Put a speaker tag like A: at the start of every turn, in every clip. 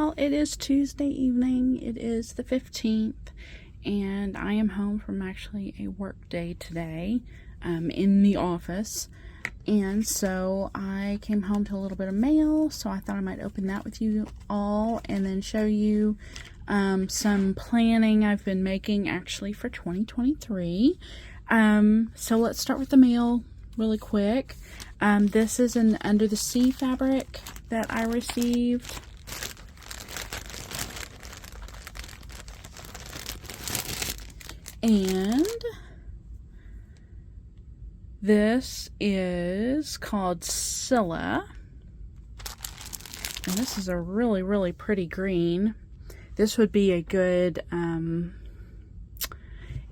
A: y'all, it is Tuesday evening. It is the 15th, and I am home from actually a work day today in the office. And so I came home to a little bit of mail, so I thought I might open that with you all and then show you some planning I've been making actually for 2023. So let's start with the mail really quick. This is an Under the Sea fabric that I received. And this is called Scylla. And this is a really, really pretty green. This would be a good,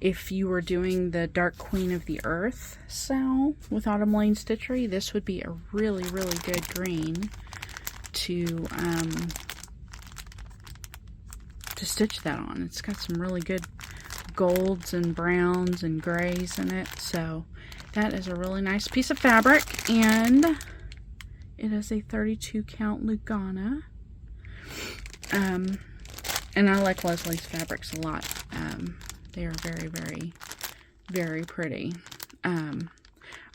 A: if you were doing the Dark Queen of the Earth sale with Autumn Lane Stitchery, this would be a really, really good green to stitch that on. It's got some really good golds and browns and grays in it, so that is a really nice piece of fabric, and it is a 32 count Lugana. And I like Leslie's fabrics a lot. They are very, very, very pretty. I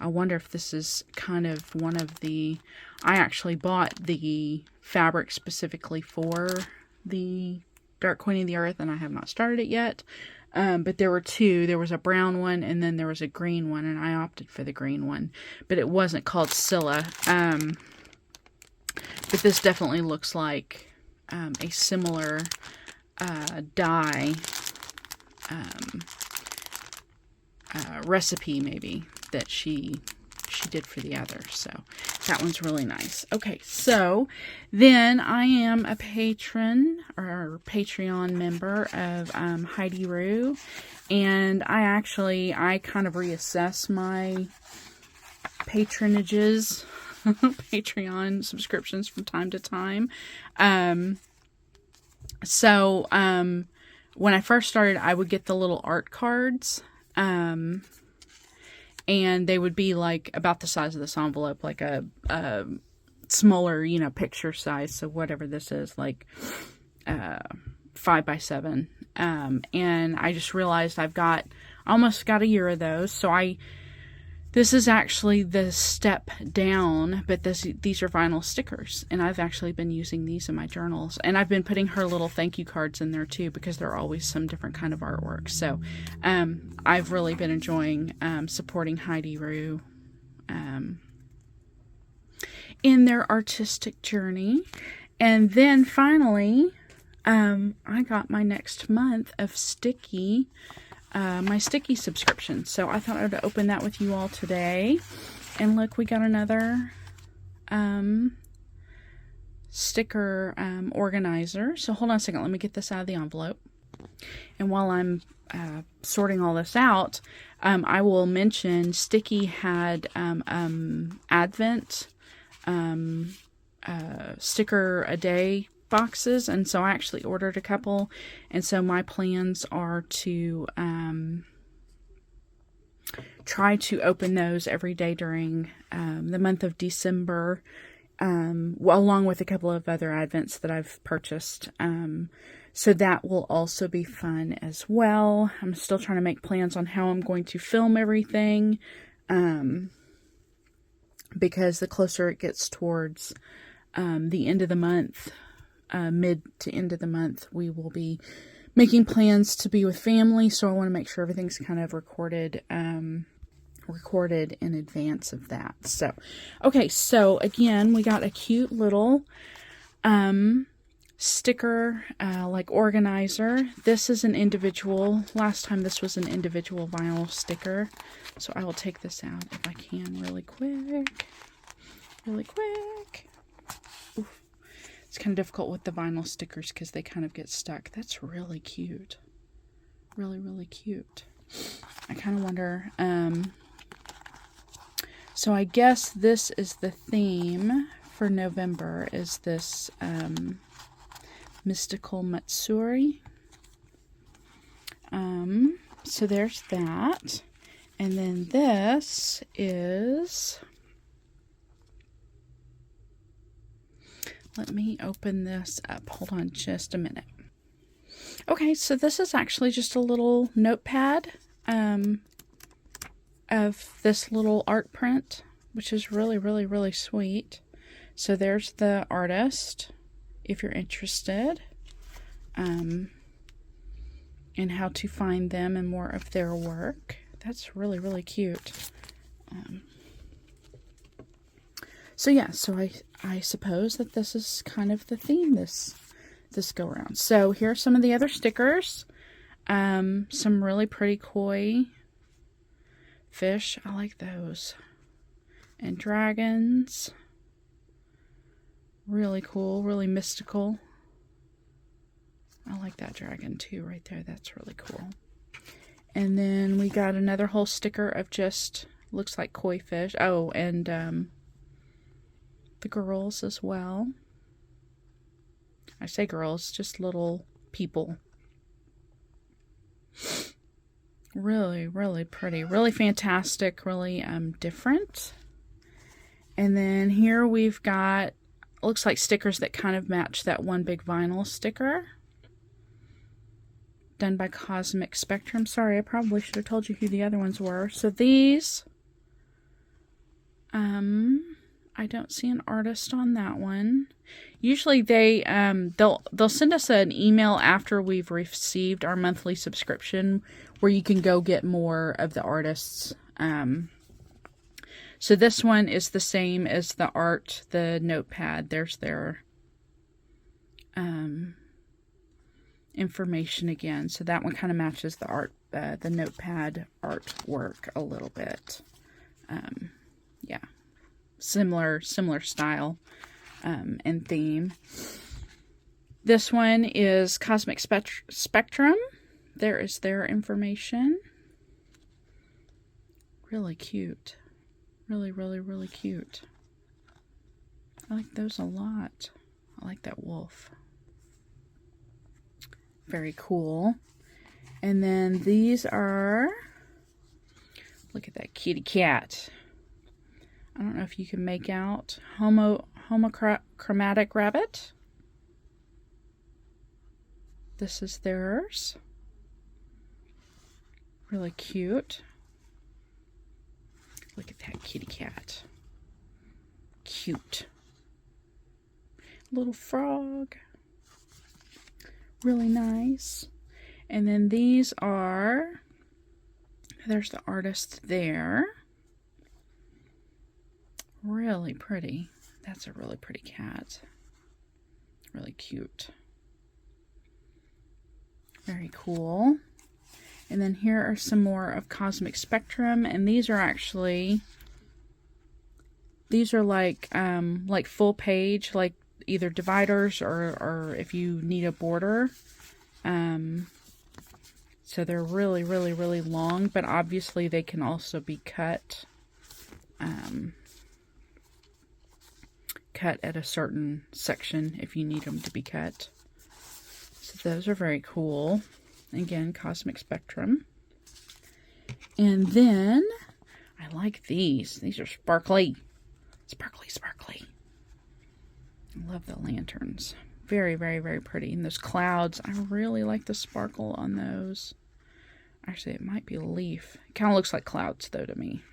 A: wonder if this is kind of one of the, I actually bought the fabric specifically for the Dark Queen of the Earth, and I have not started it yet. But there were two. There was a brown one, and then there was a green one, and I opted for the green one. But it wasn't called Scylla. But this definitely looks like a similar dye recipe, maybe, that she did for the other. So that one's really nice. Okay, so then I am a patron or Patreon member of Heidi Rue, and I kind of reassess my patronages, Patreon subscriptions from time to time. So when I first started, I would get the little art cards, and they would be like about the size of this envelope, like a smaller, picture size. So whatever this is, like 5x7. And I just realized I almost got a year of those. So this is actually the step down, but these are vinyl stickers, and I've actually been using these in my journals, and I've been putting her little thank you cards in there too, because they're always some different kind of artwork. So I've really been enjoying supporting Heidi Rue in their artistic journey. And then finally, I got my next month of Sticky, my Sticky subscription. So I thought I would open that with you all today. And look, we got another sticker organizer. So hold on a second. Let me get this out of the envelope. And while I'm sorting all this out, I will mention Sticky had Advent sticker a day boxes, and so I actually ordered a couple, and so my plans are to try to open those every day during the month of December, along with a couple of other Advents that I've purchased. So that will also be fun as well. I'm still trying to make plans on how I'm going to film everything, because the closer it gets towards the end of the month, mid to end of the month, we will be making plans to be with family, so I want to make sure everything's kind of recorded in advance of that. So, okay, so again, we got a cute little sticker like organizer. This is an individual. Last time this was an individual vinyl sticker, so I will take this out if I can really quick. Oof. It's kind of difficult with the vinyl stickers because they kind of get stuck. That's really cute. Really, really cute. I kind of wonder, so I guess this is the theme for November, is this Mystical Matsuri. So there's that. And then this is Let me open this up. Hold on just a minute. Okay, so this is actually just a little notepad of this little art print, which is really, really, really sweet. So there's the artist, if you're interested, and how to find them and more of their work. That's really, really cute. So yeah, so I suppose that this is kind of the theme this go around. So here are some of the other stickers. Some really pretty koi fish. I like those. And dragons. Really cool, really mystical. I like that dragon too right there. That's really cool. And then we got another whole sticker of just, looks like koi fish. Oh, and the girls as well. I say girls, just little people. Really, really pretty. Really fantastic. Really different. And then here we've got, looks like stickers that kind of match that one big vinyl sticker. Done by Cosmic Spectrum. Sorry, I probably should have told you who the other ones were. So these, I don't see an artist on that one. Usually they'll send us an email after we've received our monthly subscription where you can go get more of the artists. So this one is the same as the art, the notepad. There's their information again. So that one kind of matches the art, the notepad artwork a little bit. Yeah, similar style and theme. This one is Cosmic Spectrum. There is their information. Really cute. Really, really, really cute. I like those a lot. I like that wolf. Very cool. And then these are, look at that kitty cat. I don't know if you can make out. Homochromatic rabbit. This is theirs. Really cute. Look at that kitty cat. Cute. Little frog. Really nice. And then these are, there's the artist there. Really pretty. That's a really pretty cat. Really cute. Very cool. And then here are some more of Cosmic Spectrum, and these are actually, these are like full page, like either dividers or if you need a border. So they're really, really, really long, but obviously they can also be cut, cut at a certain section if you need them to be cut. So those are very cool. Again, Cosmic Spectrum. And then, I like these. These are sparkly. Sparkly, sparkly. I love the lanterns. Very, very, very pretty. And those clouds, I really like the sparkle on those. Actually, it might be a leaf. It kind of looks like clouds, though, to me.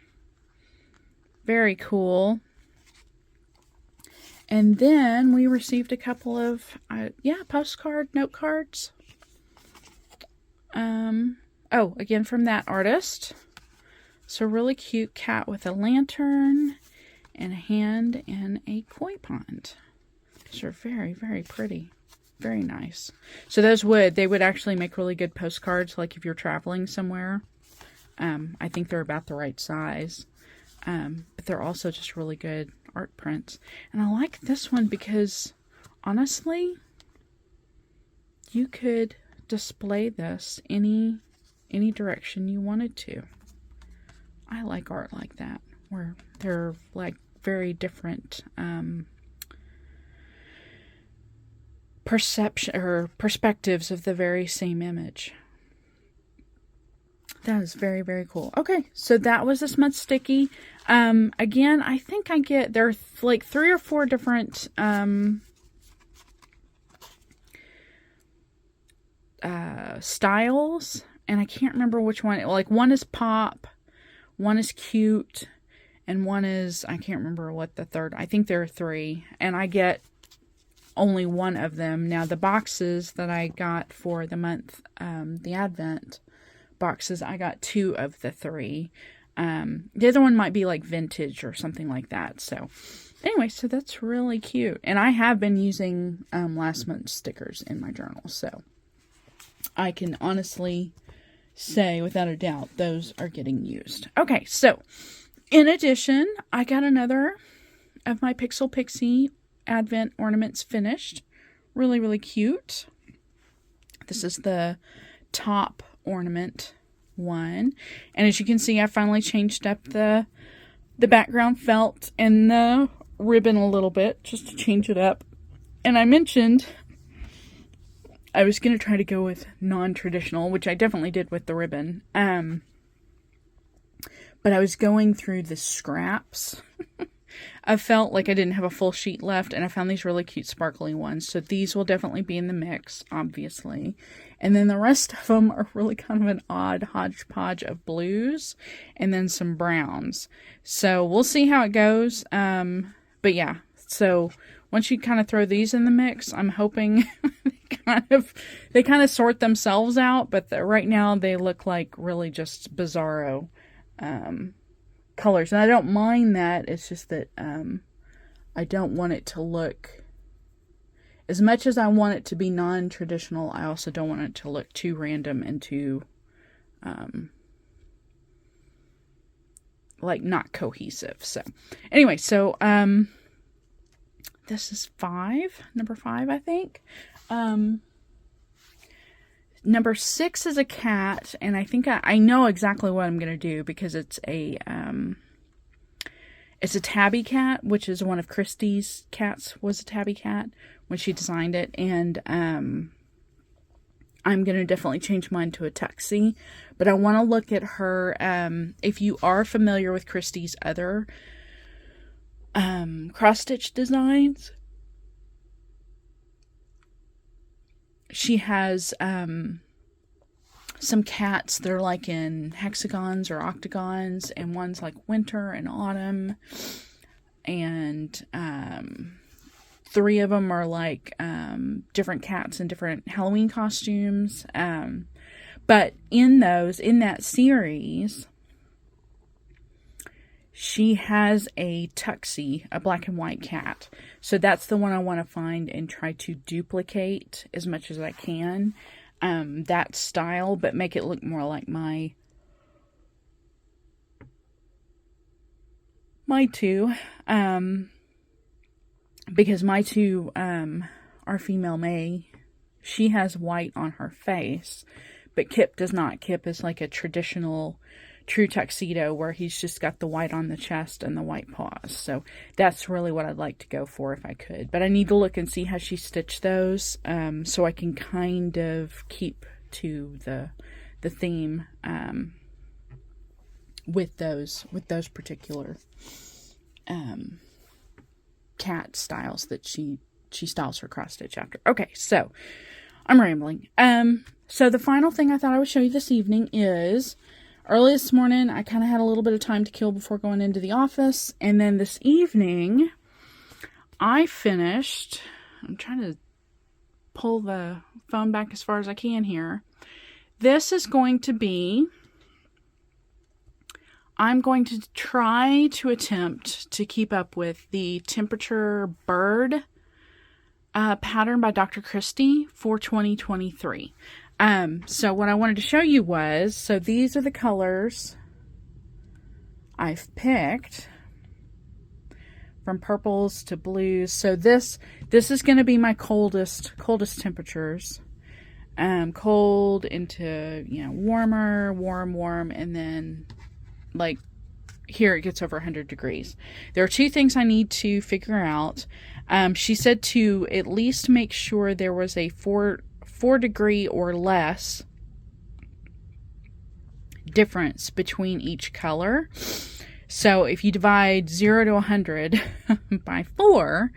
A: Very cool. And then we received a couple of, postcard, note cards. Oh, again from that artist. So really cute cat with a lantern and a hand in a koi pond. These are very, very pretty. Very nice. So those they would actually make really good postcards, like if you're traveling somewhere. I think they're about the right size. But they're also just really good art prints. And I like this one because, honestly, you could display this any direction you wanted to. I like art like that, where they're like very different perception or perspectives of the very same image. That is very, very cool. Okay, so that was this month's sticky. Again, I think there are like 3 or 4 different styles, and I can't remember which one. Like, one is pop, one is cute, and one is, I can't remember what the third, I think there are 3, and I get only one of them. Now, the boxes that I got for the month, the Advent boxes, I got 2 of the 3. The other one might be like vintage or something like that. So anyway, so that's really cute. And I have been using last month's stickers in my journal. So I can honestly say without a doubt those are getting used. Okay, so in addition, I got another of my Pixel Pixie Advent ornaments finished. Really, really cute. This is the top ornament one, and as you can see, I finally changed up the background felt and the ribbon a little bit just to change it up. And I mentioned I was going to try to go with non-traditional, which I definitely did with the ribbon. But I was going through the scraps. I felt like I didn't have a full sheet left, and I found these really cute sparkly ones. So these will definitely be in the mix, obviously. And then the rest of them are really kind of an odd hodgepodge of blues and then some browns. So we'll see how it goes. But yeah, so once you kind of throw these in the mix, I'm hoping they kind of sort themselves out. But right now they look like really just bizarro colors. And I don't mind that. It's just that I don't want it to look... As much as I want it to be non-traditional, I also don't want it to look too random and too, like, not cohesive. So, anyway, so, this is number 5, I think. Number 6 is a cat, and I think I know exactly what I'm going to do because it's a tabby cat, which is one of Christie's cats, was a tabby cat when she designed it, and I'm going to definitely change mine to a tuxie, but I want to look at her, if you are familiar with Christie's other cross-stitch designs, she has some cats that are like in hexagons or octagons, and one's like winter and autumn, and 3 of them are like different cats in different Halloween costumes. But in that series, she has a tuxie, a black and white cat. So that's the one I want to find and try to duplicate as much as I can. That style, but make it look more like my 2. Because my 2 are female May. She has white on her face, but Kip does not. Kip is like a traditional true tuxedo where he's just got the white on the chest and the white paws. So that's really what I'd like to go for if I could. But I need to look and see how she stitched those, so I can kind of keep to the theme with those particular cat styles that she styles her cross stitch after. Okay, so I'm rambling. So the final thing I thought I would show you this evening is early this morning I kind of had a little bit of time to kill before going into the office, and then this evening I finished. I'm trying to pull the phone back as far as I can here. This is going to be, I'm going to try to attempt to keep up with the temperature bird pattern by Dr. Christie for 2023. So what I wanted to show you was, so these are the colors I've picked from purples to blues. So this is going to be my coldest temperatures. Cold into, warmer, warm, and then like here it gets over 100 degrees. There are 2 things I need to figure out. She said to at least make sure there was a 4 degree or less difference between each color. So if you divide 0 to 100 by 4,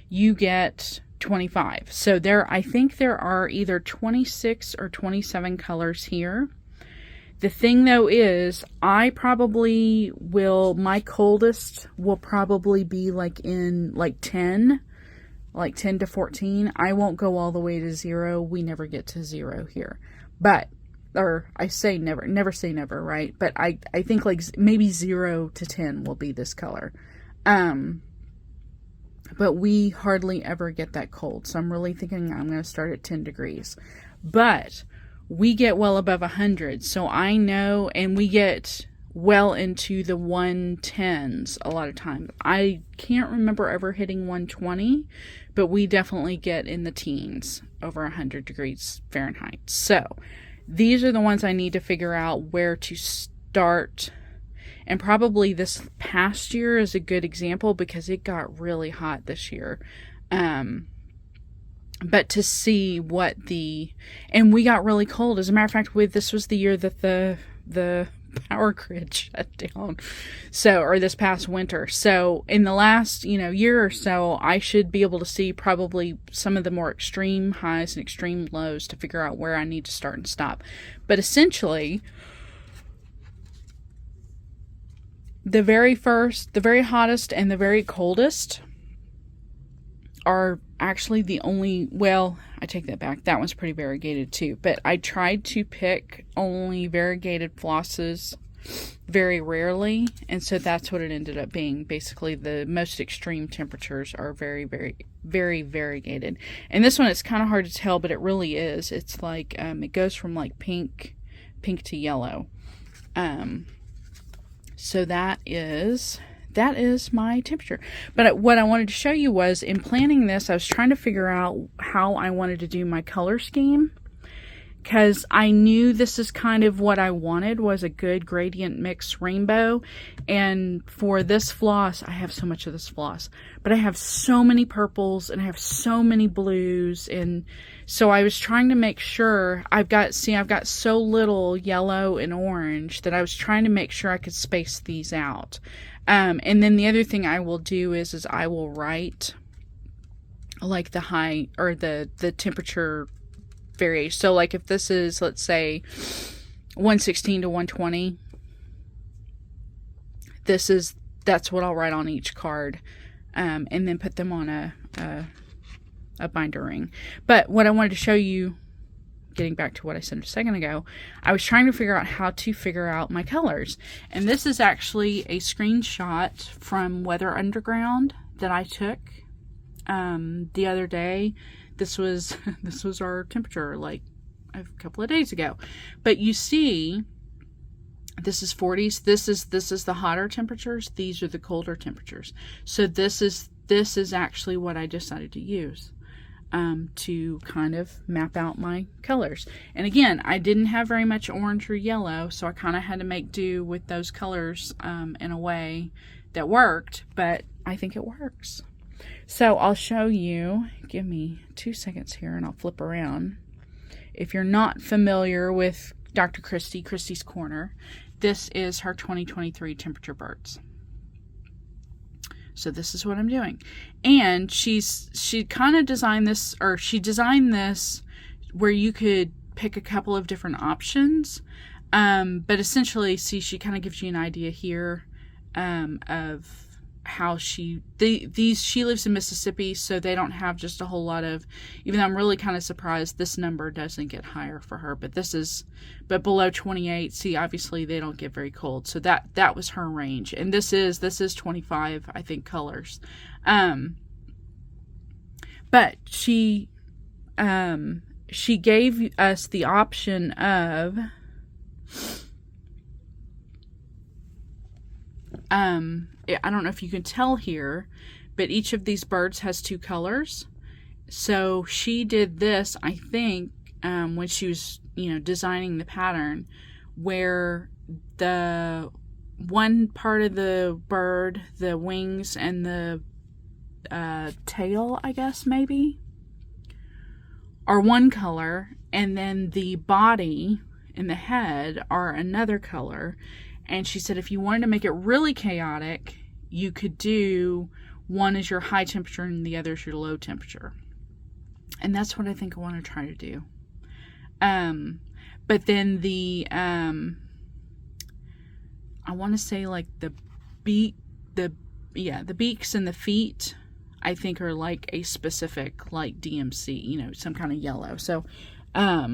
A: you get 25. So I think there are either 26 or 27 colors here. The thing though is, my coldest will probably be like in like 10 to 14. I won't go all the way to 0. We never get to 0 here. But, or I say never say never, right? But I think like maybe 0 to 10 will be this color. But we hardly ever get that cold. So I'm really thinking I'm going to start at 10 degrees. But we get well above 100. So I know, and we get well into the 110s a lot of times. I can't remember ever hitting 120, but we definitely get in the teens over 100 degrees Fahrenheit. So these are the ones I need to figure out where to start. And probably this past year is a good example because it got really hot this year. But to see and we got really cold. As a matter of fact, this was the year that the power grid shut down. Or this past winter. So in the last, year or so, I should be able to see probably some of the more extreme highs and extreme lows to figure out where I need to start and stop. But essentially, the very hottest and the very coldest are actually the only, well, I take that back. That one's pretty variegated too. But I tried to pick only variegated flosses very rarely. And so that's what it ended up being. Basically, the most extreme temperatures are very, very, very variegated. And this one, it's kind of hard to tell, but it really is. It's like, it goes from like pink to yellow. So that is my temperature. But what I wanted to show you was, in planning this, I was trying to figure out how I wanted to do my color scheme, because I knew this is kind of what I wanted, was a good gradient mix rainbow. And for this floss, I have so much of this floss, but I have so many purples and I have so many blues. And so I was trying to make sure I've got so little yellow and orange that I was trying to make sure I could space these out. And then the other thing I will do is I will write like the high or the temperature variation. So like if this is, let's say 116 to 120, that's what I'll write on each card, and then put them on a binder ring. But what I wanted to show you, getting back to what I said a second ago, I was trying to figure out how to figure out my colors. And this is actually a screenshot from Weather Underground that I took the other day. This was our temperature like a couple of days ago. But you see, this is 40s. This is the hotter temperatures. These are the colder temperatures. So this is actually what I decided to use to kind of map out my colors. And again, I didn't have very much orange or yellow, so I kind of had to make do with those colors in a way that worked, but I think it works. So I'll show you, give me 2 seconds here and I'll flip around. If you're not familiar with Dr. Christie's Corner, this is her 2023 temperature birds. So this is what I'm doing. And she kind of designed this, or she designed this where you could pick a couple of different options. But essentially, see, she kind of gives you an idea here of how she lives in Mississippi, so they don't have just a whole lot of, even though I'm really kind of surprised this number doesn't get higher for her, but below 28, see, obviously they don't get very cold. So that was her range. And this is 25, I think, colors. But she gave us the option of I don't know if you can tell here, but each of these birds has 2 colors. So she did this, I think, when she was, designing the pattern, where the one part of the bird, the wings and the tail, I guess, maybe, are one color, and then the body and the head are another color. And she said if you wanted to make it really chaotic, you could do one is your high temperature and the other is your low temperature. And that's what I think I want to try to do. But then I want to say like the beaks and the feet, I think are like a specific like DMC, you know, some kind of yellow. So, I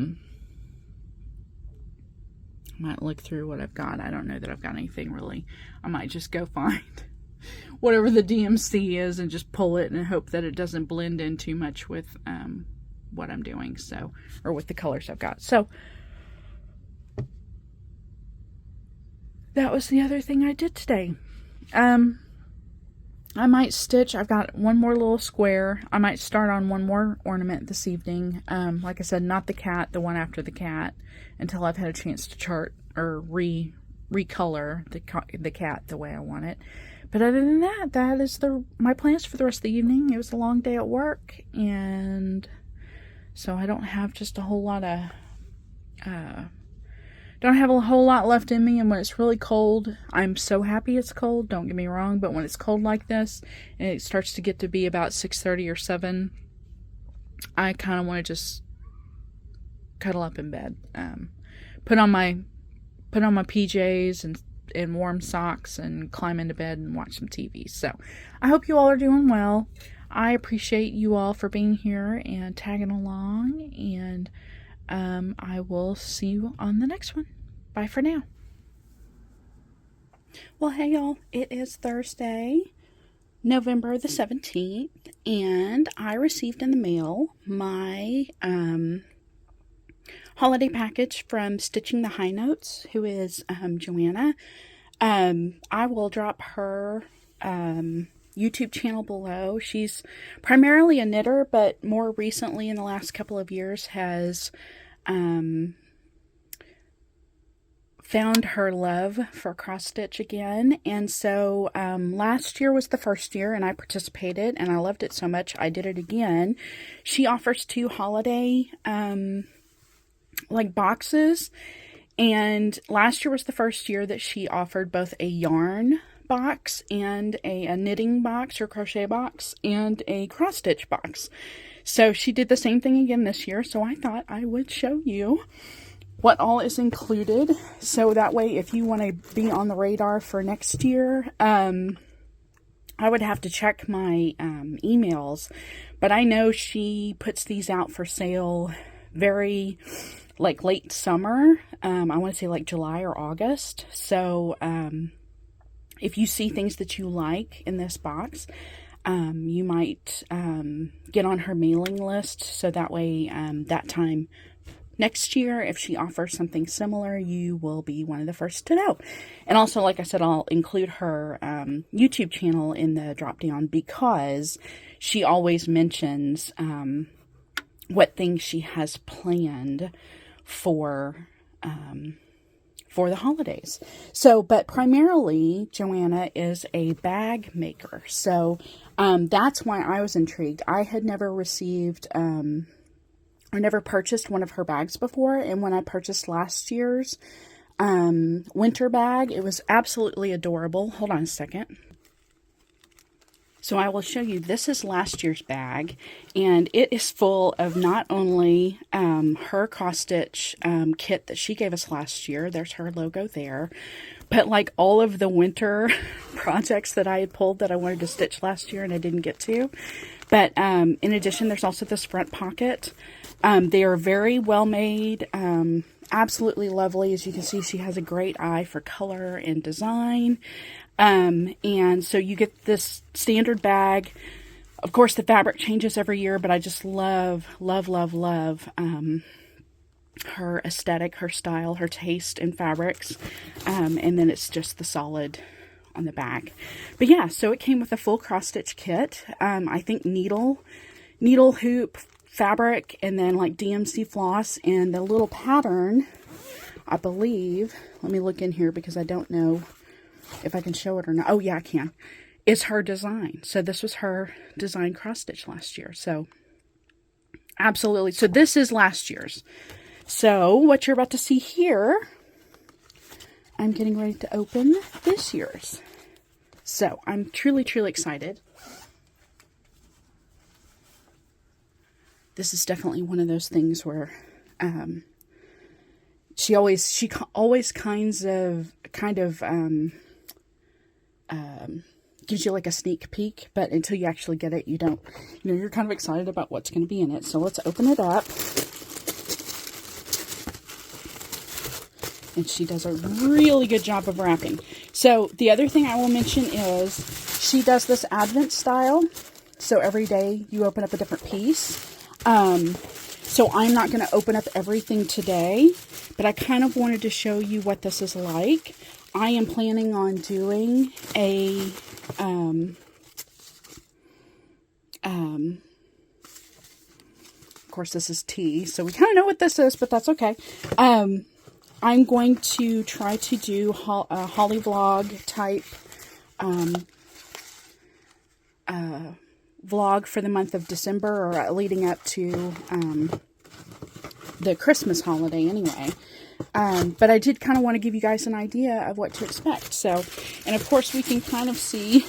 A: might look through what I've got. I don't know that I've got anything really. I might just go find whatever the DMC is and just pull it and hope that it doesn't blend in too much with what I'm doing, so, or with the colors I've got. So that was the other thing I did today. I might stitch. I've got one more little square. I might start on one more ornament this evening. Like I said, not the cat, the one after the cat, until I've had a chance to chart or recolor the cat the way I want it. But other than that, that is my plans for the rest of the evening. It was a long day at work, and so I don't have just a whole lot of don't have a whole lot left in me. And when it's really cold, I'm so happy it's cold, don't get me wrong, but when it's cold like this and it starts to get to be about 6:30 or 7, I kind of want to just cuddle up in bed, put on my PJs and warm socks and climb into bed and watch some TV. So I hope you all are doing well. I appreciate you all for being here and tagging along, and I will see you on the next one. Bye for now. Well, hey y'all, it is Thursday, November the 17th, and I received in the mail my holiday package from Stitching the High Notes, who is Joanna. I will drop her YouTube channel below. She's primarily a knitter, but more recently in the last couple of years has found her love for cross stitch again. And so last year was the first year and I participated and I loved it so much I did it again. She offers 2 holiday like boxes, and last year was the first year that she offered both a yarn box and a knitting box or crochet box and a cross stitch box. So she did the same thing again this year, so I thought I would show you what all is included, so that way if you want to be on the radar for next year, I would have to check my emails, but I know she puts these out for sale very like late summer. I want to say like July or August. So if you see things that you like in this box, you might get on her mailing list, so that way that time next year, if she offers something similar, you will be one of the first to know. And also, like I said, I'll include her YouTube channel in the drop down, because she always mentions what things she has planned for the holidays. So, but primarily, Joanna is a bag maker. So, that's why I was intrigued. I had never received I never purchased one of her bags before, and when I purchased last year's winter bag, it was absolutely adorable. Hold on a second. So I will show you, this is last year's bag, and it is full of not only her cross stitch kit that she gave us last year, there's her logo there, but like all of the winter projects that I had pulled that I wanted to stitch last year and I didn't get to. But in addition, there's also this front pocket. They are very well made, absolutely lovely. As you can see, she has a great eye for color and design. And so you get this standard bag. Of course, the fabric changes every year, but I just love, love, love, love her aesthetic, her style, her taste in fabrics. And then it's just the solid on the back. But yeah, so it came with a full cross stitch kit. I think needle hoop, fabric, and then like DMC floss, and the little pattern, I believe, let me look in here because I don't know if I can show it or not. Oh yeah, I can. It's her design. So this was her design cross stitch last year. So absolutely. So this is last year's. So what you're about to see here, I'm getting ready to open this year's. So I'm truly, truly excited. this is definitely one of those things where she always kind of gives you like a sneak peek, but until you actually get it, you don't, you're kind of excited about what's going to be in it. So let's open it up. And she does a really good job of wrapping. So the other thing I will mention is she does this Advent style. So every day you open up a different piece. So I'm not going to open up everything today, but I kind of wanted to show you what this is like. I am planning on doing a, of course this is tea, so we kind of know what this is, but that's okay. I'm going to try to do a Holly vlog type vlog for the month of December, or leading up to the Christmas holiday anyway. But I did kind of want to give you guys an idea of what to expect. So, and of course we can kind of see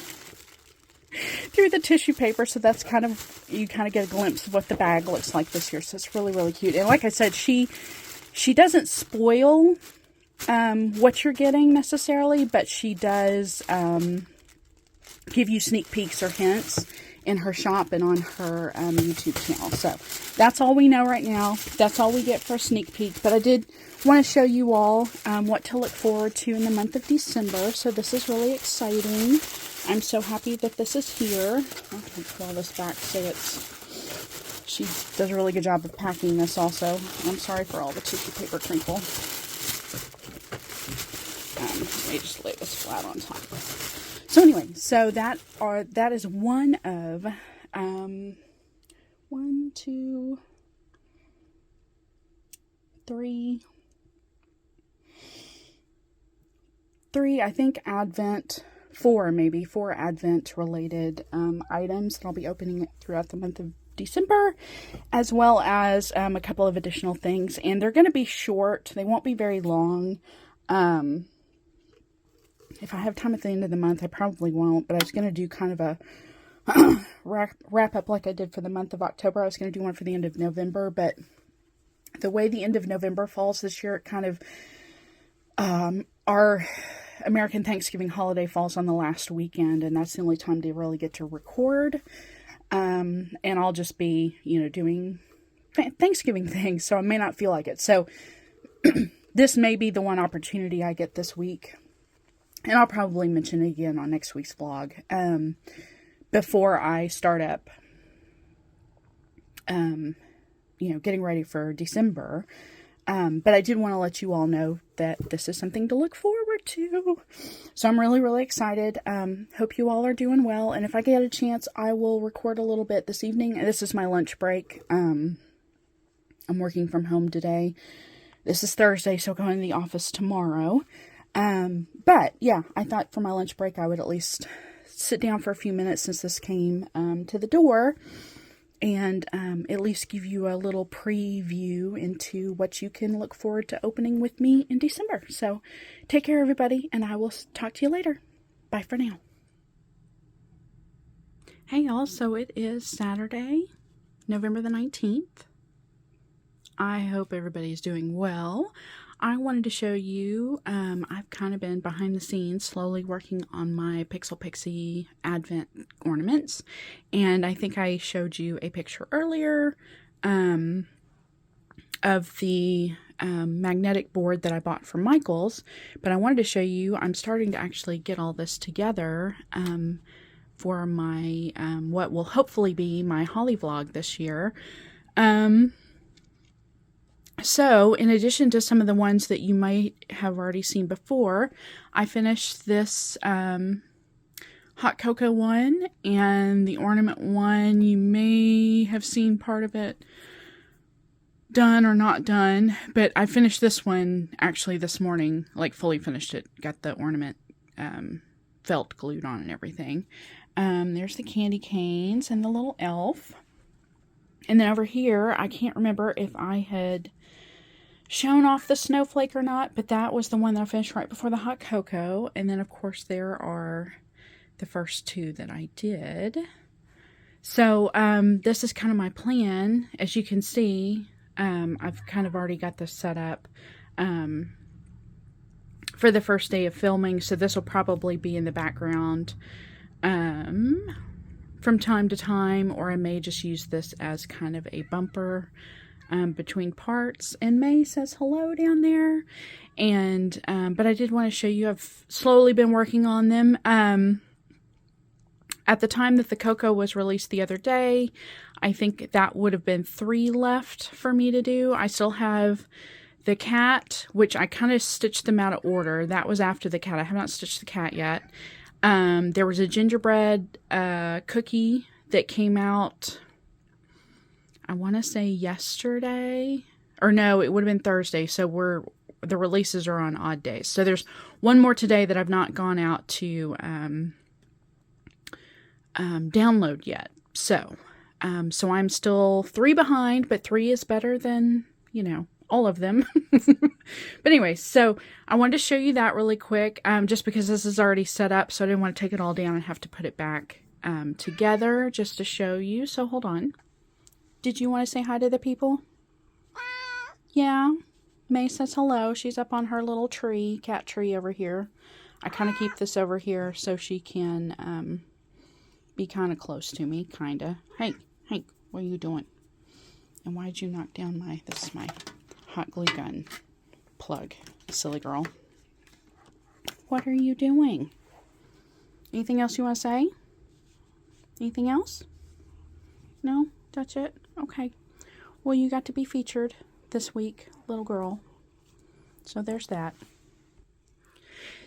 A: through the tissue paper, so that's kind of, you kind of get a glimpse of what the bag looks like this year. So it's really, really cute. And like I said, she doesn't spoil what you're getting necessarily, but she does give you sneak peeks or hints in her shop and on her YouTube channel. So that's all we know right now. That's all we get for a sneak peek. But I did want to show you all what to look forward to in the month of December. So this is really exciting. I'm so happy that this is here. I'm going to pull this back so she does a really good job of packing this also. I'm sorry for all the tissue paper crinkle. Let me just lay this flat on top. So anyway, so that is one of 1, 2, 3, I think four Advent related items that I'll be opening throughout the month of December, as well as a couple of additional things, and they're going to be short. They won't be very long. If I have time at the end of the month, I probably won't, but I was going to do kind of a wrap up like I did for the month of October. I was going to do one for the end of November, but the way the end of November falls this year, it kind of, our American Thanksgiving holiday falls on the last weekend, and that's the only time to really get to record. And I'll just be, doing Thanksgiving things, so I may not feel like it. So this may be the one opportunity I get this week. And I'll probably mention it again on next week's vlog, before I start up, getting ready for December. But I did want to let you all know that this is something to look forward to. So I'm really, really excited. Hope you all are doing well. And if I get a chance, I will record a little bit this evening. This is my lunch break. I'm working from home today. This is Thursday, so I'll go in the office tomorrow. But yeah, I thought for my lunch break, I would at least sit down for a few minutes since this came, to the door, and, at least give you a little preview into what you can look forward to opening with me in December. So take care, everybody, and I will talk to you later. Bye for now. Hey y'all, so it is Saturday, November the 19th. I hope everybody's doing well. I wanted to show you, I've kind of been behind the scenes slowly working on my Pixel Pixie Advent ornaments, and I think I showed you a picture earlier of the magnetic board that I bought from Michaels, but I wanted to show you, I'm starting to actually get all this together for my, what will hopefully be my Holly vlog this year. So, in addition to some of the ones that you might have already seen before, I finished this hot cocoa one, and the ornament one, you may have seen part of it done or not done, but I finished this one actually this morning, like fully finished it, got the ornament felt glued on and everything. There's the candy canes and the little elf. And then over here, I can't remember if I had shown off the snowflake or not, but that was the one that I finished right before the hot cocoa. And then, of course, there are the first two that I did. So this is kind of my plan. As you can see, I've kind of already got this set up for the first day of filming, so this will probably be in the background from time to time, or I may just use this as kind of a bumper between parts. And May says hello down there. And but I did want to show you, I've slowly been working on them. At the time that the Coco was released the other day, I think that would have been 3 left for me to do. I still have the cat, which I kind of stitched them out of order. That was after the cat. I have not stitched the cat yet. There was a gingerbread cookie that came out, I want to say yesterday. Or no, it would have been Thursday. So the releases are on odd days. So there's one more today that I've not gone out to download yet. So I'm still 3 behind, but 3 is better than, all of them. But anyway, so I wanted to show you that really quick, just because this is already set up, so I didn't want to take it all down and have to put it back together just to show you. So hold on. Did you want to say hi to the people? Yeah. May says hello. She's up on her little tree, cat tree over here. I kind of keep this over here so she can be kind of close to me, kind of. Hey, what are you doing? And why'd you knock down this is my hot glue gun plug, silly girl. What are you doing? Anything else you want to say? Anything else? No? That's it? Okay. Well, you got to be featured this week, little girl. So there's that.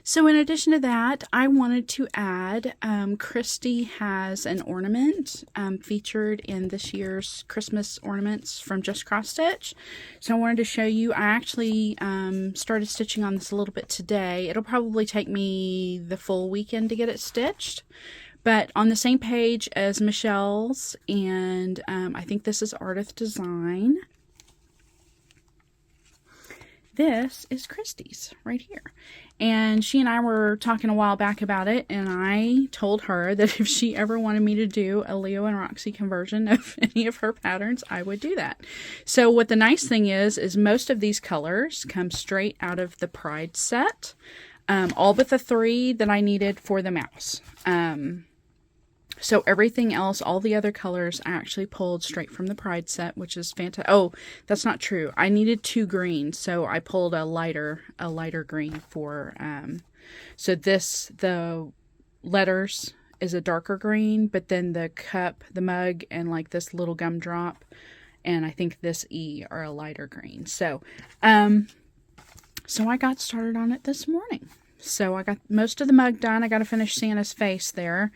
A: So in addition to that, I wanted to add, Christy has an ornament featured in this year's Christmas ornaments from Just Cross Stitch. So I wanted to show you. I actually started stitching on this a little bit today. It'll probably take me the full weekend to get it stitched. But on the same page as Michelle's, and I think this is Ardith Design. This is Christy's right here. And she and I were talking a while back about it, and I told her that if she ever wanted me to do a Leo and Roxy conversion of any of her patterns, I would do that. So what the nice thing is most of these colors come straight out of the Pride set, all but the 3 that I needed for the mouse. So everything else, all the other colors, I actually pulled straight from the Pride set, which is fantastic. Oh, that's not true. I needed 2 greens, so I pulled a lighter green for, so the letters is a darker green, but then the cup, the mug, and like this little gumdrop, and I think this E are a lighter green. So I got started on it this morning. So I got most of the mug done. I got to finish Santa's face there.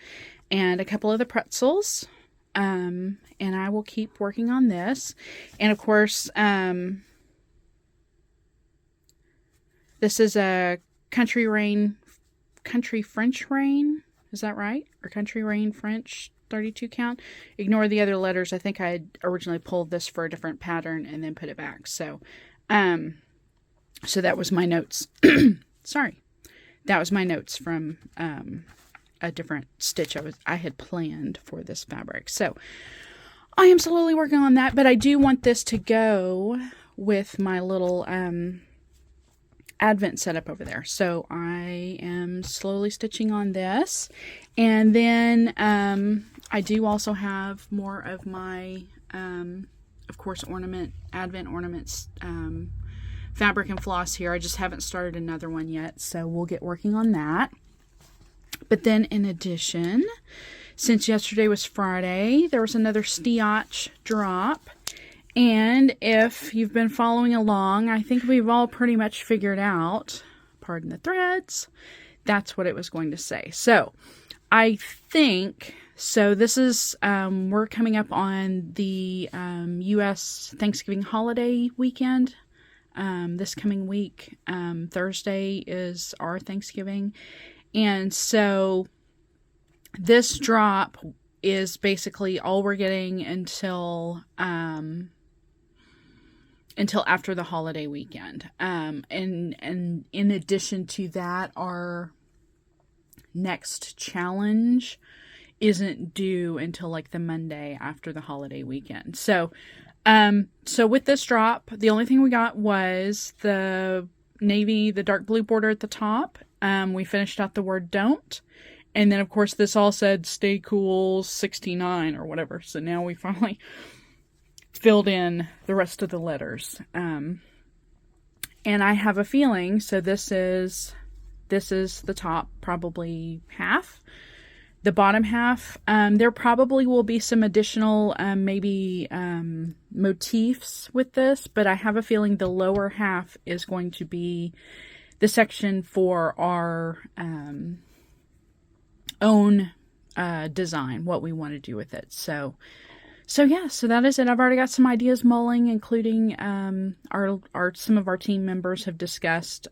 A: And a couple of the pretzels, and I will keep working on this. And of course, this is a Country French Rain, is that right? Or Country Rain French 32 count. Ignore the other letters. I think I had originally pulled this for a different pattern and then put it back. So that was my notes. Sorry, that was my notes from a different stitch I had planned for this fabric. So I am slowly working on that, but I do want this to go with my little advent setup over there. So I am slowly stitching on this. And then I do also have more of my, of course, advent ornaments fabric and floss here. I just haven't started another one yet, so we'll get working on that. But then in addition, since yesterday was Friday, there was another Stitch drop. And if you've been following along, I think we've all pretty much figured out, pardon the threads, that's what it was going to say. So I think, so this is, we're coming up on the U.S. Thanksgiving holiday weekend. This coming week, Thursday is our Thanksgiving. And so this drop is basically all we're getting until after the holiday weekend. And in addition to that, our next challenge isn't due until like the Monday after the holiday weekend. So with this drop, the only thing we got was the navy, the dark blue border at the top. We finished out the word don't. And then, of course, this all said stay cool 69 or whatever. So now we finally filled in the rest of the letters. And I have a feeling, so this is the top, probably half. The bottom half, there probably will be some additional maybe motifs with this, but I have a feeling the lower half is going to be the section for our own design, what we want to do with it. So yeah, so that is it. I've already got some ideas mulling, including some of our team members have discussed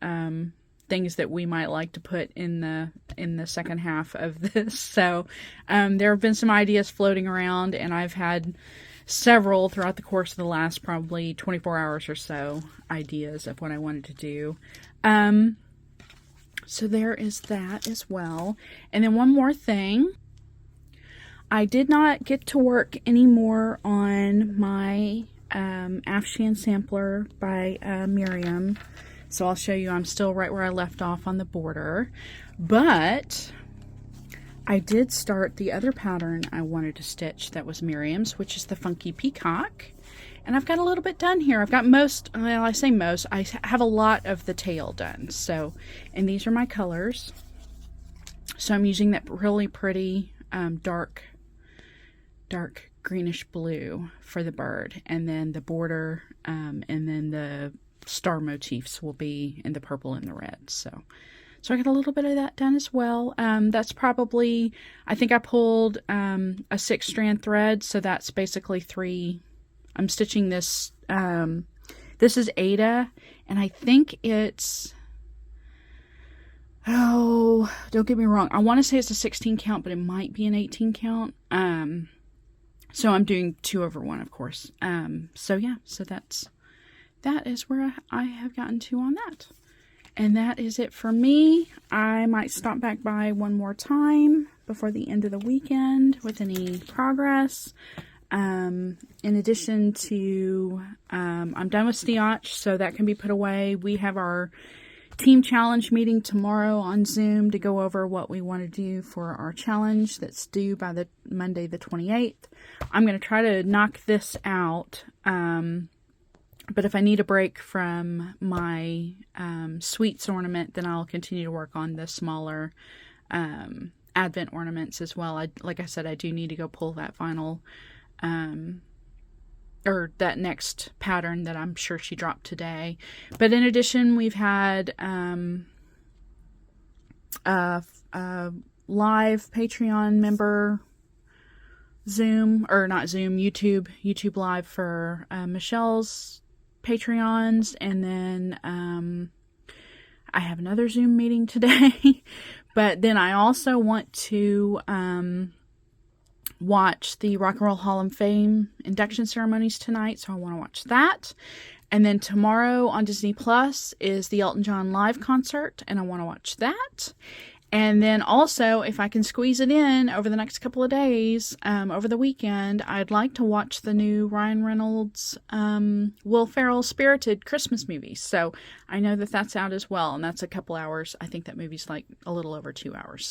A: things that we might like to put in the second half of this. So there have been some ideas floating around, and I've had several throughout the course of the last probably 24 hours or so, ideas of what I wanted to do. So there is that as well. And then one more thing. I did not get to work anymore on my Afshan sampler by Miriam. So I'll show you, I'm still right where I left off on the border. But I did start the other pattern I wanted to stitch that was Miriam's, which is the Funky Peacock. And I've got a little bit done here. I've got most, well, I say most, I have a lot of the tail done. So, and these are my colors. So I'm using that really pretty dark greenish blue for the bird. And then the border, and then the star motifs will be in the purple and the red. So I got a little bit of that done as well. That's probably, I think I pulled a 6-strand thread, so that's basically 3. I'm stitching this, this is Ada, and I think it's, oh, don't get me wrong, I want to say it's a 16 count, but it might be an 18 count. So I'm doing 2/1, of course. So yeah, so that is where I have gotten to on that. And that is it for me. I might stop back by one more time before the end of the weekend with any progress. In addition to, I'm done with Stitch, so that can be put away. We have our team challenge meeting tomorrow on Zoom to go over what we want to do for our challenge that's due by the Monday the 28th. I'm going to try to knock this out. But if I need a break from my sweets ornament, then I'll continue to work on the smaller Advent ornaments as well. Like I said, I do need to go pull that final, or that next pattern that I'm sure she dropped today. But in addition, we've had live Patreon member Zoom, or not Zoom, YouTube live for Michelle's Patreons, and then I have another Zoom meeting today. But then I also want to watch the Rock and Roll Hall of Fame induction ceremonies tonight, so I want to watch that. And then tomorrow on Disney Plus is the Elton John live concert, and I want to watch that. And then also, if I can squeeze it in over the next couple of days, over the weekend, I'd like to watch the new Ryan Reynolds, Will Ferrell Spirited Christmas movie. So I know that that's out as well, and that's a couple hours. I think that movie's like a little over 2 hours.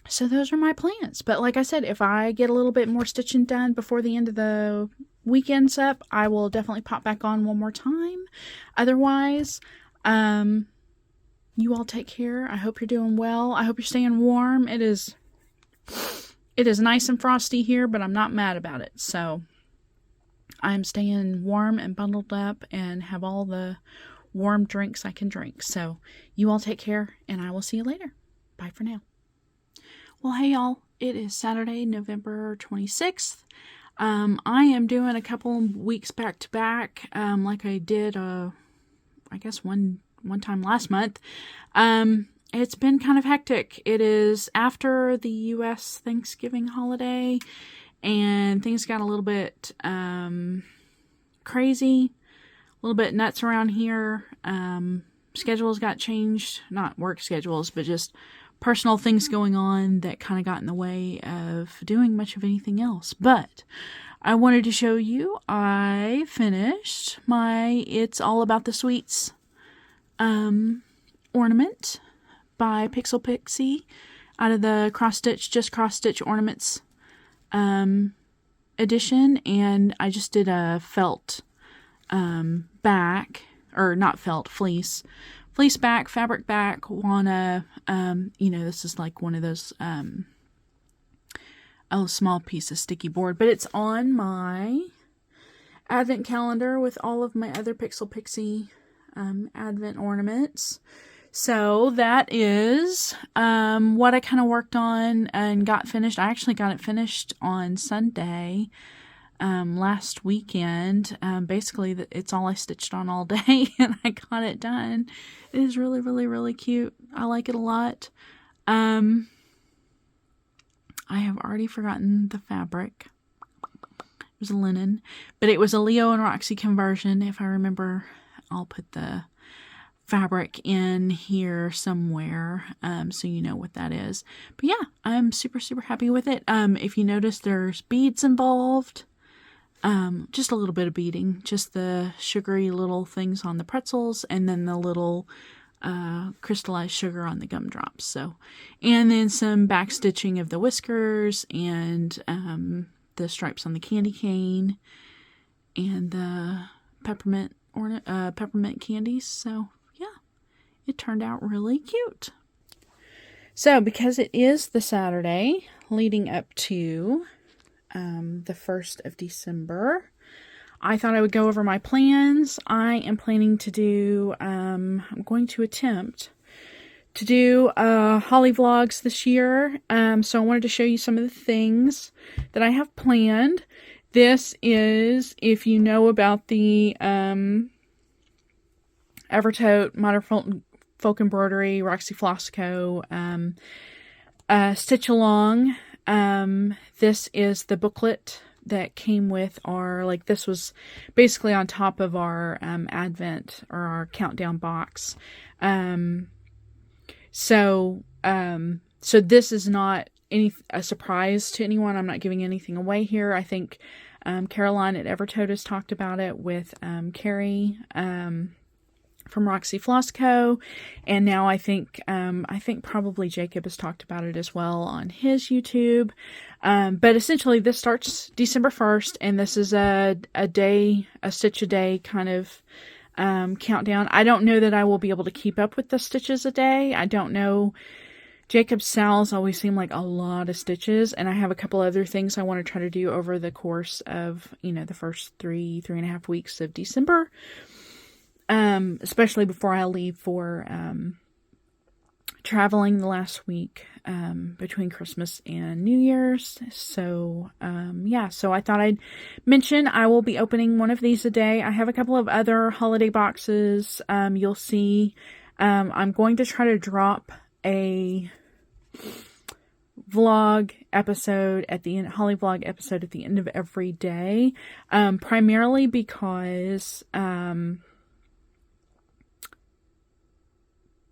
A: So those are my plans. But like I said, if I get a little bit more stitching done before the end of the weekend's up, I will definitely pop back on one more time. Otherwise, you all take care. I hope you're doing well. I hope you're staying warm. It is nice and frosty here, but I'm not mad about it. So I'm staying warm and bundled up and have all the warm drinks I can drink. So you all take care, and I will see you later. Bye for now. Well, hey y'all. It is Saturday, November 26th. I am doing a couple weeks back to back, like I did, I guess one time last month. It's been kind of hectic. It is after the U.S. Thanksgiving holiday, and things got a little bit crazy, a little bit nuts around here. Schedules got changed, not work schedules, but just personal things going on that kind of got in the way of doing much of anything else. But I wanted to show you, I finished my It's All About the Sweets ornament by Pixel Pixie out of the Just Cross Stitch Ornaments edition. And I just did a felt back, or not felt, fleece back, fabric back, wanna, this is like one of those, a small piece of sticky board, but it's on my advent calendar with all of my other Pixel Pixie, advent ornaments. So that is, what I kind of worked on and got finished. I actually got it finished on Sunday, last weekend. Basically it's all I stitched on all day and I got it done. It is really, really, really cute. I like it a lot. I have already forgotten the fabric. It was a linen, but it was a Leo and Roxy conversion. If I remember, I'll put the fabric in here somewhere, so you know what that is. But yeah, I'm super, super happy with it. If you notice, there's beads involved. Just a little bit of beading, just the sugary little things on the pretzels, and then the little crystallized sugar on the gumdrops. So, and then some back stitching of the whiskers and the stripes on the candy cane and the peppermint candies. So yeah, it turned out really cute. So because it is the Saturday leading up to the 1st of December, I thought I would go over my plans. I am planning to do, I'm going to attempt to do Holly Vlogs this year. So I wanted to show you some of the things that I have planned. This is, if you know about the Evertote Modern Folk Embroidery, Roxy Floss Co. Stitch Along. This is the booklet that came with our, like, this was basically on top of our advent or our countdown box. So this is not a surprise to anyone. I'm not giving anything away here. I think Caroline at Evertote has talked about it with Carrie from Roxy Floss Co. And now I think probably Jacob has talked about it as well on his YouTube. But essentially this starts December 1st, and this is a stitch a day kind of countdown. I don't know that I will be able to keep up with the stitches a day. I don't know. Jacob's Sal's always seem like a lot of stitches, and I have a couple other things I want to try to do over the course of, the first 3.5 weeks of December. Especially before I leave for traveling the last week between Christmas and New Year's. So so I thought I'd mention I will be opening one of these a day. I have a couple of other holiday boxes. You'll see. I'm going to try to drop a vlog episode at the end, Holly vlog episode at the end of every day, primarily because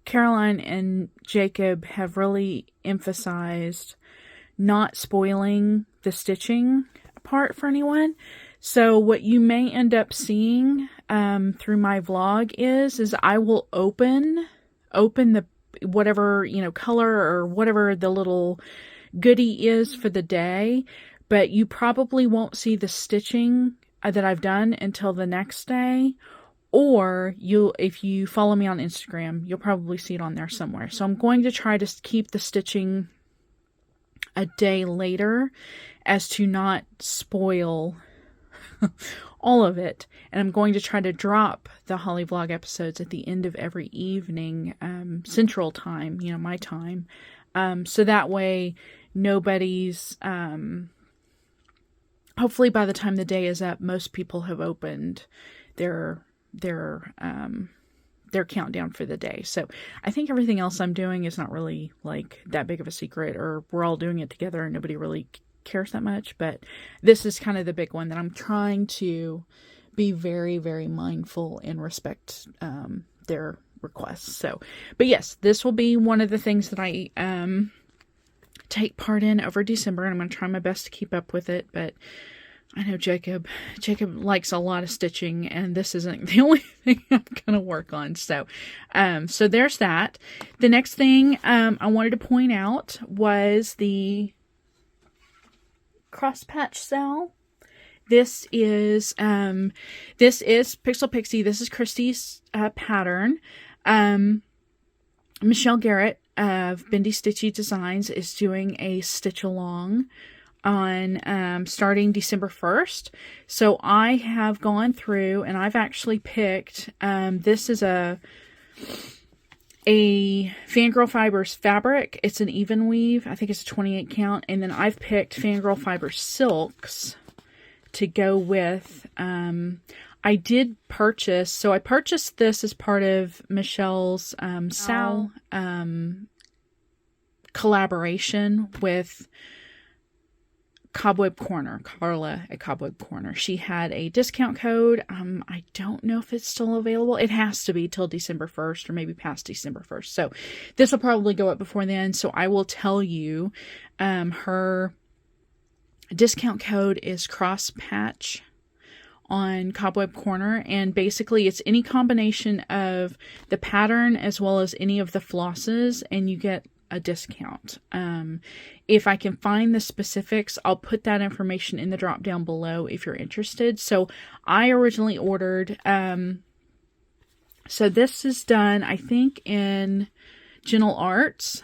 A: Caroline and Jacob have really emphasized not spoiling the stitching part for anyone. So what you may end up seeing through my vlog is I will open the whatever, color or whatever the little goodie is for the day, but you probably won't see the stitching that I've done until the next day. Or if you follow me on Instagram, you'll probably see it on there somewhere. So I'm going to try to keep the stitching a day later as to not spoil all of it. And I'm going to try to drop the Holly vlog episodes at the end of every evening, Central Time, my time. So that way nobody's, hopefully by the time the day is up, most people have opened their countdown for the day. So I think everything else I'm doing is not really like that big of a secret, or we're all doing it together and nobody really cares that much. But this is kind of the big one that I'm trying to be very, very mindful and respect their requests. So, but yes, this will be one of the things that I take part in over December, and I'm going to try my best to keep up with it. But I know Jacob likes a lot of stitching, and this isn't the only thing I'm going to work on. So, so there's that. The next thing I wanted to point out was the cross patch sale. This is Pixel Pixie. This is Christy's pattern. Michelle Garrett of Bendy Stitchy Designs is doing a stitch along on starting December 1st. So I have gone through and I've actually picked, this is a Fangirl Fibers fabric. It's an even weave. I think it's a 28 count. And then I've picked Fangirl Fibers silks to go with. I did purchase, so I purchased this as part of Michelle's Sal collaboration with Cobweb Corner, Carla at Cobweb Corner. She had a discount code. I don't know if it's still available. It has to be till December 1st or maybe past December 1st. So this will probably go up before then. So I will tell you, her discount code is CrossPatch on Cobweb Corner, and basically it's any combination of the pattern as well as any of the flosses, and you get a discount. If I can find the specifics, I'll put that information in the drop down below if you're interested. So I originally ordered, so this is done, I think, in Gentle Arts,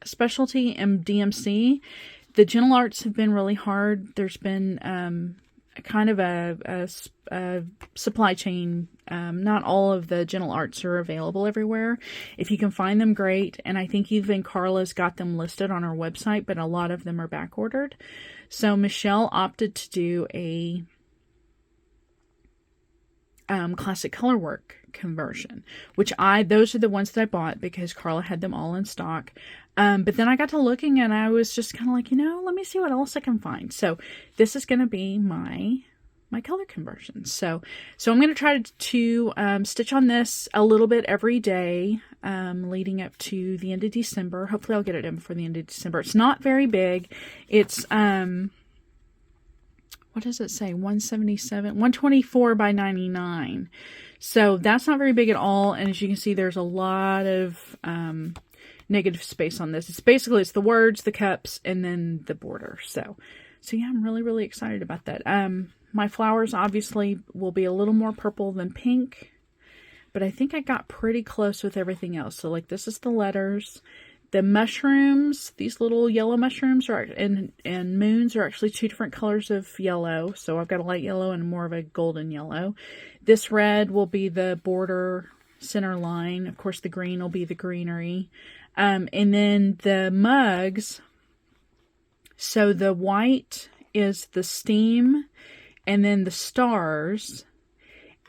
A: Specialty, and DMC. The Gentle Arts have been really hard. There's been kind of a supply chain. Not all of the Gentle Arts are available everywhere. If you can find them, great. And I think even Carla's got them listed on her website, but a lot of them are back ordered. So Michelle opted to do a classic color work conversion, which those are the ones that I bought because Carla had them all in stock. But then I got to looking and I was just kind of like, let me see what else I can find. So this is going to be my color conversion. So I'm going to try to stitch on this a little bit every day, leading up to the end of December. Hopefully I'll get it in before the end of December. It's not very big. It's, what does it say? 124 by 99. So that's not very big at all. And as you can see, there's a lot of, negative space on this. It's the words, the cups, and then the border. So yeah, I'm really, really excited about that. My flowers obviously will be a little more purple than pink, but I think I got pretty close with everything else. So like this is the letters. The mushrooms, these little yellow mushrooms and moons are actually two different colors of yellow. So I've got a light yellow and more of a golden yellow. This red will be the border center line. Of course, the green will be the greenery. And then the mugs, so the white is the steam, and then the stars,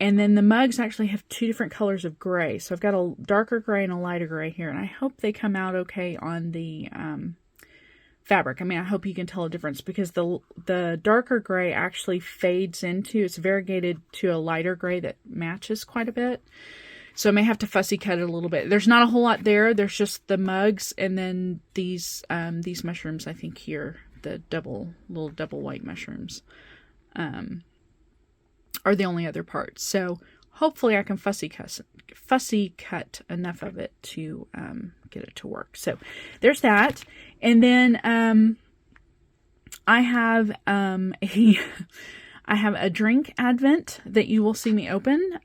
A: and then the mugs actually have two different colors of gray. So I've got a darker gray and a lighter gray here, and I hope they come out okay on the fabric. I mean, I hope you can tell a difference because the darker gray actually fades into, it's variegated to a lighter gray that matches quite a bit. So I may have to fussy cut it a little bit. There's not a whole lot there. There's just the mugs and then these mushrooms, I think here, the little double white mushrooms, are the only other parts. So hopefully I can fussy cut enough of it to get it to work. So there's that. And then I have a drink advent that you will see me open.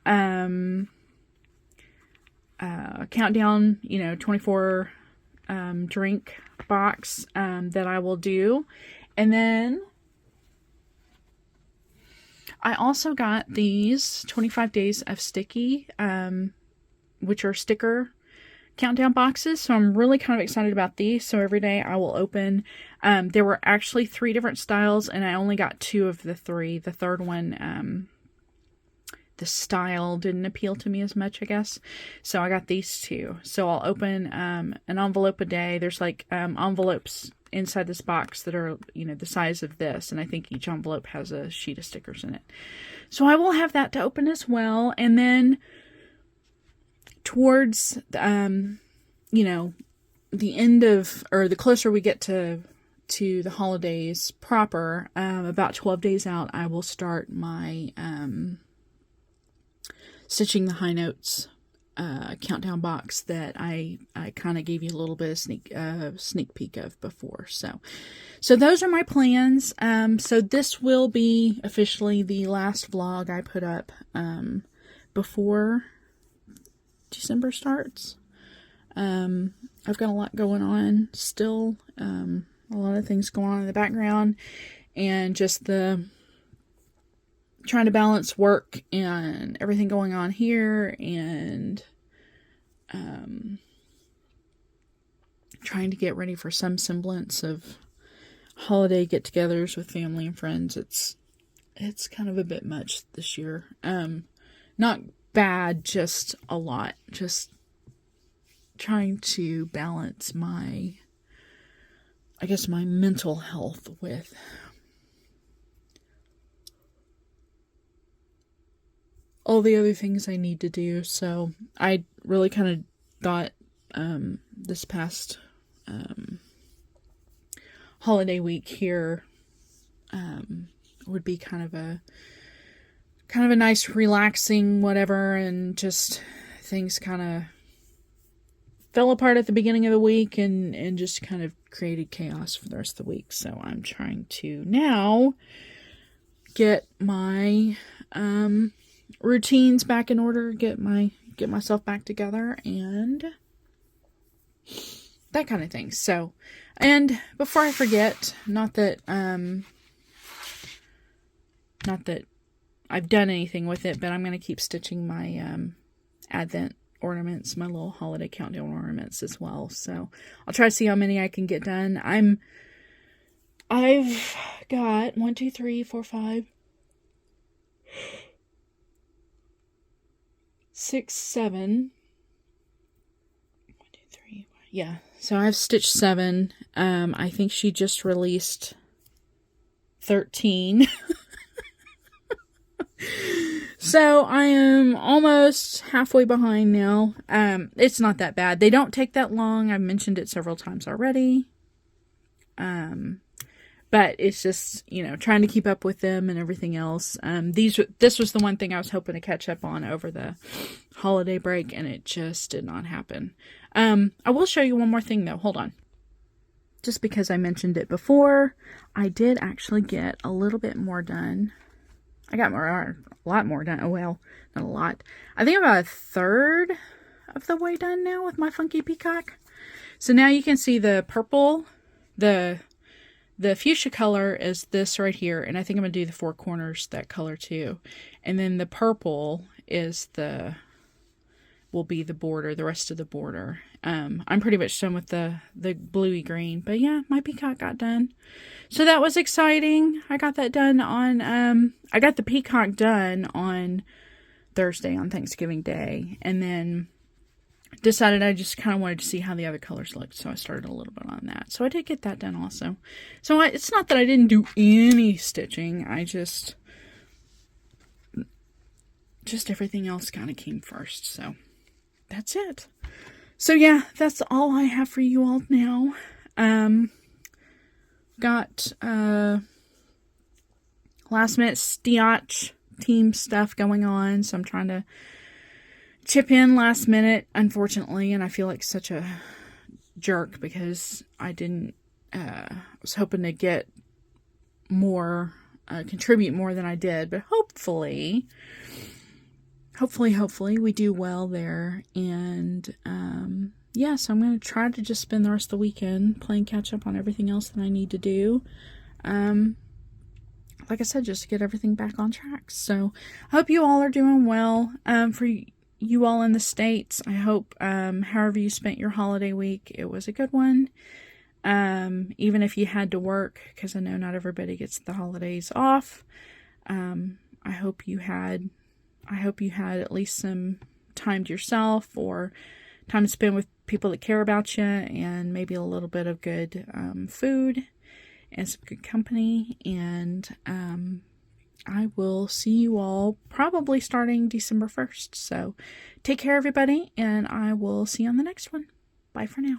A: Countdown, 24 drink box that I will do. And then I also got these 25 days of sticky, which are sticker countdown boxes. So I'm really kind of excited about these. So every day I will open. There were actually 3 different styles and I only got 2 of the 3. The third one, the style didn't appeal to me as much, I guess. So I got these 2. So I'll open an envelope a day. There's like envelopes inside this box that are, the size of this. And I think each envelope has a sheet of stickers in it. So I will have that to open as well. And then towards, you know, the end of, or the closer we get to the holidays proper, about 12 days out, I will start my stitching the high notes countdown box that I kind of gave you a little bit of sneak peek of before. So those are my plans. So this will be officially the last vlog I put up before December starts. I've got a lot going on still. A lot of things going on in the background, and just trying to balance work and everything going on here, and trying to get ready for some semblance of holiday get-togethers with family and friends. It's kind of a bit much this year. Not bad, just a lot. Just trying to balance my mental health with all the other things I need to do. So I really kind of thought this past holiday week here would be kind of a nice relaxing whatever, and just things kind of fell apart at the beginning of the week and just kind of created chaos for the rest of the week. So I'm trying to now get my routines back in order, get myself back together, and that kind of thing. So, and before I forget, not that I've done anything with it, but I'm going to keep stitching my Advent ornaments, my little holiday countdown ornaments as well. So I'll try to see how many I can get done. I've got 1, 2, 3, 4, 5, 6, 7. 1, 2, 3. Yeah. So I've stitched 7. I think she just released 13. So I am almost halfway behind now. It's not that bad. They don't take that long. I've mentioned it several times already. But it's just, trying to keep up with them and everything else. This was the one thing I was hoping to catch up on over the holiday break, and it just did not happen. I will show you one more thing though. Hold on. Just because I mentioned it before, I did actually get a little bit more done. I got a lot more done. Oh, well, not a lot. I think about 1/3 of the way done now with my Funky Peacock. So now you can see the purple, the fuchsia color is this right here. And I think I'm going to do the 4 corners that color too. And then the purple will be the border, the rest of the border. I'm pretty much done with the bluey green, but yeah, my peacock got done. So that was exciting. I got that done on, I got the peacock done on Thursday, on Thanksgiving Day, and then decided I just kind of wanted to see how the other colors looked, so I started a little bit on that. So I did get that done also. So it's not that I didn't do any stitching, I just everything else kind of came first, so that's it. So yeah, that's all I have for you all now. Got last minute Stitch team stuff going on, so I'm trying to chip in last minute, unfortunately, and I feel like such a jerk because I didn't, was hoping to get more, contribute more than I did, but hopefully we do well there. And yeah, so I'm going to try to just spend the rest of the weekend playing catch up on everything else that I need to do. Like I said, just to get everything back on track. So I hope you all are doing well. For you all in the States, I hope however you spent your holiday week, it was a good one. Even if you had to work, because I know not everybody gets the holidays off. I hope you had at least some time to yourself, or time to spend with people that care about you, and maybe a little bit of good food and some good company. And I will see you all probably starting December 1st. So take care, everybody, and I will see you on the next one. Bye for now.